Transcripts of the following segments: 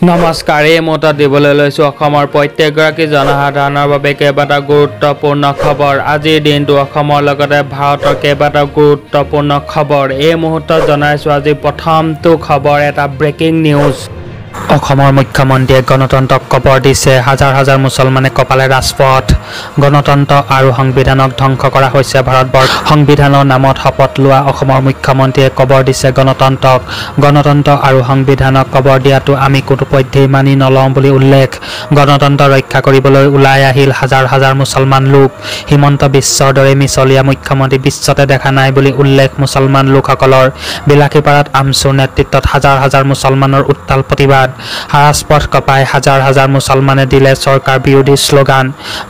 নমস্কাৰ এই মুহূৰ্তত দিবলৈ লৈছোঁ অসমৰ প্ৰত্যেকগৰাকী জনসাধাৰণৰ বাবে কেইবাটাও গুৰুত্বপূৰ্ণ খবৰ। আজিৰ দিনটো অসমৰ লগতে ভাৰতৰ কেইবাটাও গুৰুত্বপূৰ্ণ খবৰ এই মুহূৰ্তত জনাইছোঁ। আজি প্ৰথমটো খবৰ এটা ব্ৰেকিং নিউজ। অসমৰ মুখ্যমন্ত্ৰীয়ে গণতন্ত্ৰক কবৰ দিছে। হাজাৰ হাজাৰ মুছলমানে কপালে ৰাজপথ। গণতন্ত্ৰ আৰু সংবিধানক ধ্বংস কৰা হৈছে ভাৰতবৰ্ষ। সংবিধানৰ নামত শপত লোৱা অসমৰ মুখ্যমন্ত্ৰীয়ে কবৰ দিছে গণতন্ত্ৰক। গণতন্ত্ৰ আৰু সংবিধানক কবৰ দিয়াটো আমি কোনোপধ্যেই মানি নলওঁ বুলি উল্লেখ। গণতন্ত্ৰ ৰক্ষা কৰিবলৈ ওলাই আহিল হাজাৰ হাজাৰ মুছলমান লোক। হিমন্ত বিশ্বৰ দৰে মিছলীয়া মুখ্যমন্ত্ৰী বিশ্বতে দেখা নাই বুলি উল্লেখ মুছলমান লোকসকলৰ। বিলাসীপাৰাত আমছুৰ নেতৃত্বত হাজাৰ হাজাৰ মুছলমানৰ উত্তাল প্ৰতিবাদ। ৰাজপথ কপাই হাজাৰ হাজাৰ মুছলমানে দিলে চৰকাৰ বিৰোধী শ্লোগান।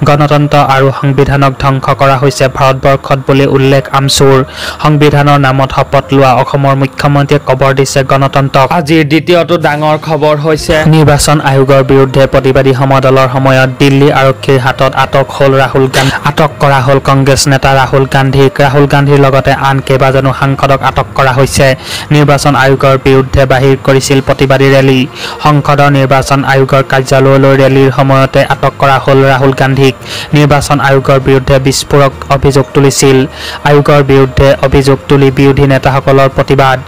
গণতন্ত্ৰ আৰু সংবিধানক ধ্বংস কৰা হৈছে ভাৰতবৰ্ষত বুলি উল্লেখ আমছুৰ। সংবিধানৰ নামত শপত লোৱা অসমৰ মুখ্যমন্ত্ৰীয়ে কবৰ দিছে গণতন্ত্ৰক। আজিৰ দ্বিতীয়টো ডাঙৰ খবৰ হৈছে নিৰ্বাচন আয়োগৰ বিৰুদ্ধে প্ৰতিবাদী সমদলৰ সময়ত দিল্লী আৰক্ষীৰ হাতত আটক হ'ল ৰাহুল গান্ধী। আটক কৰা হ'ল কংগ্ৰেছ নেতা ৰাহুল গান্ধীক। ৰাহুল গান্ধীৰ লগতে আন কেইবাজনো সাংসদক আটক কৰা হৈছে। নিৰ্বাচন আয়োগৰ বিৰুদ্ধে বাহিৰ কৰিছিল প্ৰতিবাদী ৰেলী। সংসদৰ নিৰ্বাচন আয়োগৰ কাৰ্যালয়লৈ ৰেলীৰ সময়তে আটক কৰা হ'ল ৰাহুল গান্ধীক। নিৰ্বাচন আয়োগৰ বিৰুদ্ধে বিস্ফোৰক অভিযোগ তুলিছিল। আয়োগৰ বিৰুদ্ধে অভিযোগ তুলি বিৰোধী নেতাসকলৰ প্ৰতিবাদ।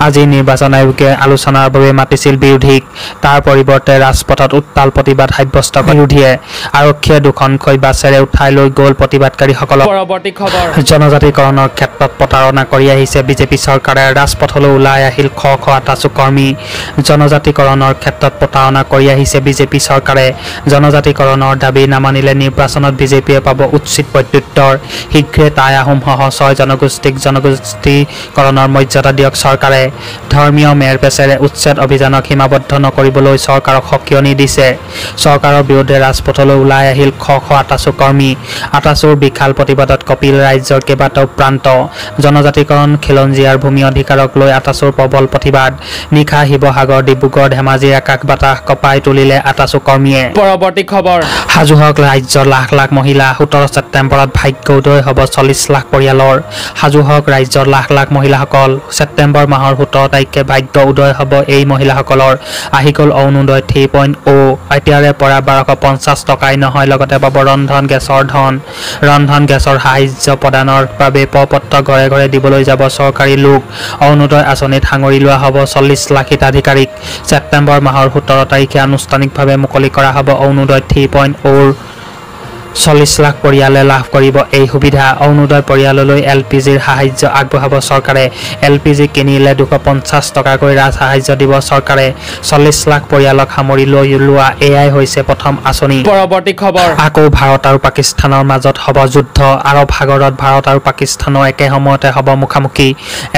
আজি নিৰ্বাচন আয়োগে আলোচনাৰ বাবে মাতিছিল বিৰোধীক। তাৰ পৰিৱৰ্তে ৰাজপথত উত্তাল প্ৰতিবাদ সাব্যস্ত কৰি বিৰোধীয়ে আৰক্ষীয়ে দুখনকৈ বাছেৰে উঠাই লৈ গ'ল প্ৰতিবাদকাৰীসকলক। পৰৱৰ্তী খবৰ জনজাতিকৰণৰ ক্ষেত্ৰত প্ৰতাৰণা কৰি আহিছে বিজেপি চৰকাৰে। ৰাজপথলৈ ওলাই আহিল শ শ আটাচু কৰ্মী। জনজাতিকৰণৰ ক্ষেত্ৰত প্ৰতাৰণা কৰি আহিছে বিজেপি চৰকাৰে। জনজাতিকৰণৰ দাবী নামানিলে নিৰ্বাচনত বিজেপিয়ে পাব উচিত প্ৰত্যুত্তৰ। শীঘ্ৰে টাই আহোমসহ 6 জনগোষ্ঠীক জনগোষ্ঠীকৰণৰ মৰ্যাদা দিয়ক চৰকাৰে। ধৰ্মীয় মেৰপেচেৰে উচ্ছেদ অভিযানক সীমাবদ্ধ নকৰিবলৈ চৰকাৰক সকিয়নি দিছে। চৰকাৰৰ বিৰুদ্ধে ৰাজপথলৈ ওলাই আহিল শ শ আটাচু কৰ্মী। আটাচুৰ বিশাল প্ৰতিবাদত কপিল ৰাজ্যৰ কেইবাটাও প্ৰান্ত। জনজাতিকৰণ খিলঞ্জীয়াৰ ভূমি অধিকাৰক লৈ আটাচুৰ প্ৰবল প্ৰতিবাদ। নিশা শিৱসাগৰ ডিব্ৰুগড় ধেমাজিৰ আকাশ বাতাস কঁপাই তুলিলে আটাচু কৰ্মীয়ে। পৰৱৰ্তী খবৰ সাজু হওক ৰাজ্যৰ লাখ লাখ মহিলা। 17 ছেপ্টেম্বৰত ভাগ্য উদয় হ'ব 40 লাখ পৰিয়ালৰ। সাজু হওক ৰাজ্যৰ লাখ লাখ মহিলাসকল। ছেপ্টেম্বৰ মাহৰ 17 তাৰিখে ভাগ্য উদয় হ'ব এই মহিলাসকলৰ। আহি গ'ল অৰুণোদয় 3.0। এতিয়াৰে পৰা 1250 টকাই নহয়, লগতে পাব ৰন্ধন গেছৰ ধন। ৰন্ধন গেছৰ সাহায্য প্ৰদানৰ বাবে প্ৰপত্ৰ ঘৰে ঘৰে দিবলৈ যাব চৰকাৰী লোক। অৰুণোদয় আঁচনিত সাঙুৰি লোৱা হ'ব 40 লাখ হিতাধিকাৰীক। ছেপ্টেম্বৰ মাহৰ 17 তাৰিখে আনুষ্ঠানিকভাৱে মুকলি কৰা হ'ব অৰুণোদয় 3.0। 40 লাখ পৰিয়ালে লাভ কৰিব এই সুবিধা। অৰুণোদয় পৰিয়াললৈ LPGৰ সাহায্য আগবঢ়াব চৰকাৰে। LPG কিনিলে 250 টকাকৈ ৰাজ সাহায্য দিব চৰকাৰে। 40 লাখ পৰিয়ালক সামৰি লৈ লোৱা এয়াই হৈছে প্ৰথম আঁচনি। পৰৱৰ্তী খবৰ আকৌ ভাৰত আৰু পাকিস্তানৰ মাজত হ'ব যুদ্ধ। আৰৱ সাগৰত ভাৰত আৰু পাকিস্তানৰ একে সময়তে হ'ব মুখামুখি।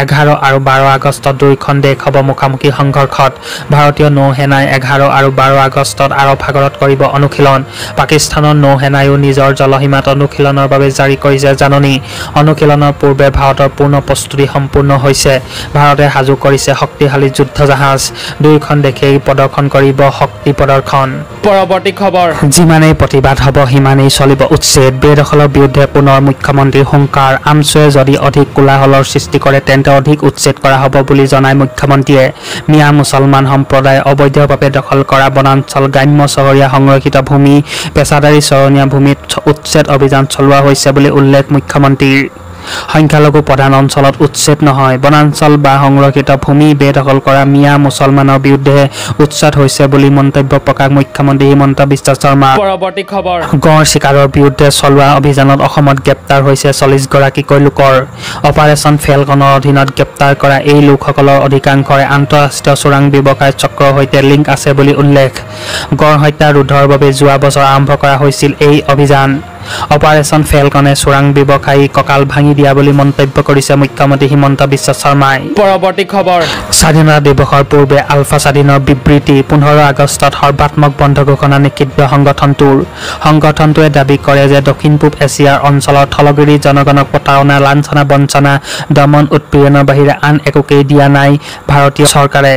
11 আৰু 12 আগষ্টত দুয়োখন দেশ হ'ব মুখামুখি সংঘৰ্ষত। ভাৰতীয় নৌসেনাই 11 আৰু 12 আগষ্টত আৰৱ সাগৰত কৰিব অনুশীলন। পাকিস্তানৰ নৌসেনায়ো নিজৰ জলসীমাত অনুশীলনৰ বাবে জাৰি কৰিছে জাননী। অনুশীলনৰ পূৰ্বে ভাৰতৰ পূৰ্ণ প্ৰস্তুতি সম্পূৰ্ণ হৈছে। ভাৰতে সাজু কৰিছে শক্তিশালী যুদ্ধ জাহাজ। দুয়োখন দেশেই প্ৰদৰ্শন কৰিব শক্তি প্ৰদৰ্শন। পৰৱৰ্তী খবৰ যিমানেই প্ৰতিবাদ হ'ব সিমানেই চলিব উচ্ছেদ। বেদখলৰ বিৰুদ্ধে পুনৰ মুখ্যমন্ত্ৰীৰ হুংকাৰ। আমছুৱে যদি অধিক কোলাহলৰ সৃষ্টি কৰে তেন্তে অধিক উচ্ছেদ কৰা হ'ব বুলি জনায় মুখ্যমন্ত্ৰীয়ে। মিয়া মুছলমান সম্প্ৰদায়ে অবৈধভাৱে দখল কৰা বনাঞ্চল, গ্ৰাম্য চহৰীয়া সংৰক্ষিত ভূমি, পেছাদাৰী চৰণীয়া ভূমিত উচ্ছেদ অভিযান চলোৱা হৈছে বুলি উল্লেখ মুখ্যমন্ত্ৰীৰ। সংখ্যালঘু প্ৰধান অঞ্চলত উচ্ছেদ নহয়, বনাঞ্চল বা সংৰক্ষিত ভূমি বেদখল কৰা মিয়া মুছলমানৰ বিৰুদ্ধে উচ্ছেদ হৈছে বুলি মন্তব্য প্ৰকাশ মুখ্যমন্ত্ৰী হিমন্ত বিশ্ব শৰ্মা। পৰৱৰ্তী খবৰ গড় চিকাৰৰ বিৰুদ্ধে চলোৱা অভিযানত অসমত গ্ৰেপ্তাৰ হৈছে 40 গৰাকীকৈ লোকৰ। অপাৰেচন ফেলকনৰ অধীনত গ্ৰেপ্তাৰ কৰা এই লোকসকলৰ অধিকাংশৰে আন্তঃৰাষ্ট্ৰীয় চোৰাং ব্যৱসায় চক্ৰৰ সৈতে লিংক আছে বুলি উল্লেখ। গড় হত্যা ৰোধৰ বাবে যোৱা বছৰ আৰম্ভ কৰা হৈছিল এই অভিযান। অপাৰেচন ফেলকনে চোৰাং ব্যৱসায়ী কঁকাল ভাঙি দিয়া বুলি মন্তব্য কৰিছে মুখ্যমন্ত্ৰী হিমন্ত বিশ্ব শৰ্মাই। পৰৱৰ্তী খবৰ স্বাধীনতা দিৱসৰ পূৰ্বে আলফা স্বাধীনৰ বিবৃতি। 15 আগষ্টত সৰ্বাত্মক বন্ধ ঘোষণা নিষিদ্ধ সংগঠনটোৰ। সংগঠনটোৱে দাবী কৰে যে দক্ষিণ পূব এছিয়াৰ অঞ্চলৰ থলগিৰি জনগণক প্ৰতাৰণা, লাঞ্ছনা, বঞ্চনা, দমন উৎপীড়নৰ বাহিৰে আন একোকেই দিয়া নাই ভাৰতীয় চৰকাৰে।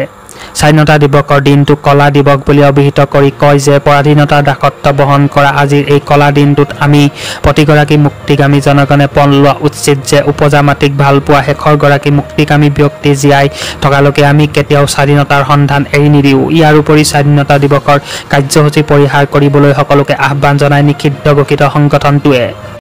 স্বাধীনতা দিৱসৰ দিনটো কলা দিৱস বুলি অভিহিত কৰি কয় যে পৰাধীনতাৰ দাসত্ব বহন কৰা আজিৰ এই কলা দিনটোত আমি প্ৰতিগৰাকী মুক্তিকামী জনগণে পণ লোৱা উচিত যে উপজা মাটিক ভাল পোৱা শেষৰ গৰাকী মুক্তিকামী ব্যক্তি জীয়াই থকালৈকে আমি কেতিয়াও স্বাধীনতাৰ সন্ধান এৰি নিদিওঁ। ইয়াৰ উপৰি স্বাধীনতা দিৱসৰ কাৰ্যসূচী পৰিহাৰ কৰিবলৈ সকলোকে আহ্বান জনাই নিষিদ্ধ ঘোষিত সংগঠনটোৱে